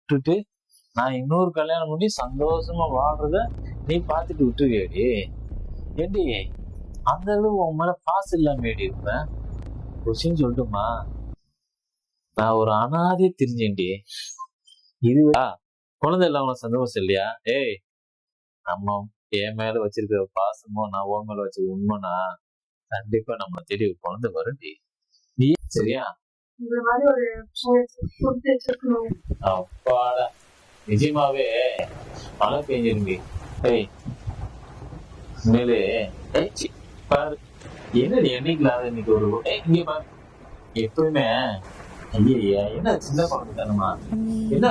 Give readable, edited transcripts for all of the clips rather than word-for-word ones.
விட்டுட்டு நான் இன்னொரு கல்யாணம் பண்ணி சந்தோஷமா வாழ்றத நீ பார்த்துட்டு விட்டுருவியாடி? ஏண்டி அந்த அளவு உன் மேல பாசு இல்லாம ஏடி இருப்பேன்? கொஸ்டின் சொல்லட்டுமா? நான் ஒரு அனாதையை தெரிஞ்சேன்டி. இதுவா குழந்தை இல்லாம சந்தோஷம் இல்லையா? ஏய், நம்ம என் மேல வச்சிருக்கிற பாசமோ நான் உன் மேல வச்சிருக்க உண்மைனா கண்டிப்பா நம்ம தேடி ஒரு குழந்தை வரும்டி. நீ சரியா? அப்பாடா, நிஜமாவே மழை பெஞ்சிருங்க. ஏய் மேலே பாரு, என்னடி என்னைக்கு இன்னைக்கு ஒரு இங்க பாரு. எப்பவுமே ஐயா என்ன சின்ன குழந்தை தானமா, என்ன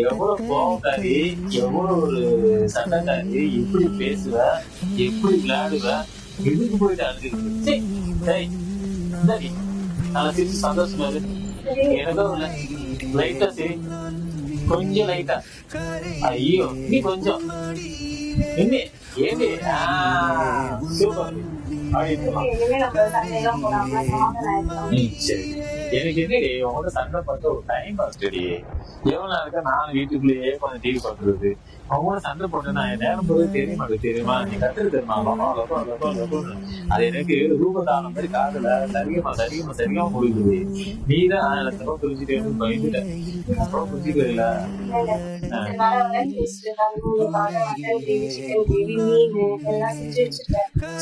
எவ்வளவு கோவக்காரி, எவ்வளவு ஒரு சண்டைக்காரி, எப்படி பேசுவ, எப்படி விளையாடுவ, எதுக்கு போயிட்டு அழுது நல்லா சிரிச்சு சந்தோஷமா எனக்கோ லைட்டா சரி, கொஞ்சம் லைட்டா. ஐயோ நீ கொஞ்சம் என்ன ஏண்டி சூப்பர். சரி, எனக்கு என்னடி உங்களோட சண்டை பார்த்து ஒரு டைம் ஆச்சுடி. எவ்வளவு நாளுக்கு நானும் வீட்டுக்குள்ளேயே கொஞ்சம் டிவி பார்க்கறது, அவங்களோட சண்டை போட்டு நான் நேரம் போது தெரிய மாட்டேன். தெரியுமா? நீ கத்துரு தெரியுமா? அது எனக்கு ரூபதானம் மாதிரி காதுல சரியா முடியுது. நீதான் எனக்கு புரிஞ்சுட்டு பயந்துட்டேன். அப்புறம் புரிஞ்சுக்கல.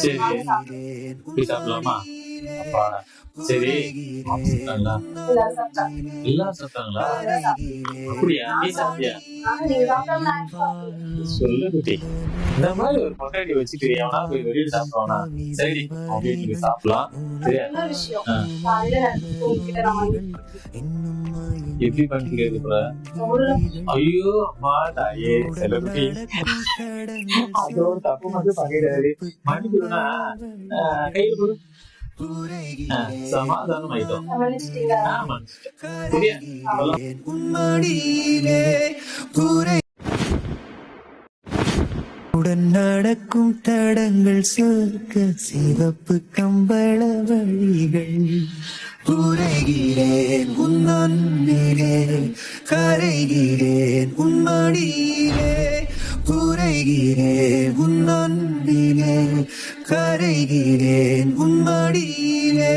சரி சாப்பிடலாமா? அப்பாடா சரி. எல்லாம் சாப்பிட்டாங்களா? அப்படியா? நீ சாப்பிட்டியா? சொல்லு குட்டி, இந்த மாதிரி ஒரு பொட்டாட்டி வச்சுட்டு எவனா போய் வெளியில சாப்பிடுவானா? சரி, அவங்க வீட்டுக்கு சாப்பிடலாம். சரியா? எப்படி பண்ணி கேட்குற? ஐயோ அம்மா தாயே செலவுட்டி, அதோட தப்பு மட்டும் பண்ணிடாது. மன்னிக்கணும்னா கையில் கொடு. சமாதானம் ஆயிட்டோம். உடன் நடக்கும் தடங்கள் சொர்க்க சிவப்பு கம்பள வழிகள். உரைகிறேன் உன் அன்பிலே, கரைகிறேன் உன் மடியிலே. உரைகிறேன் உன் அன்பிலே, கரைகிறேன் உன் மடியிலே.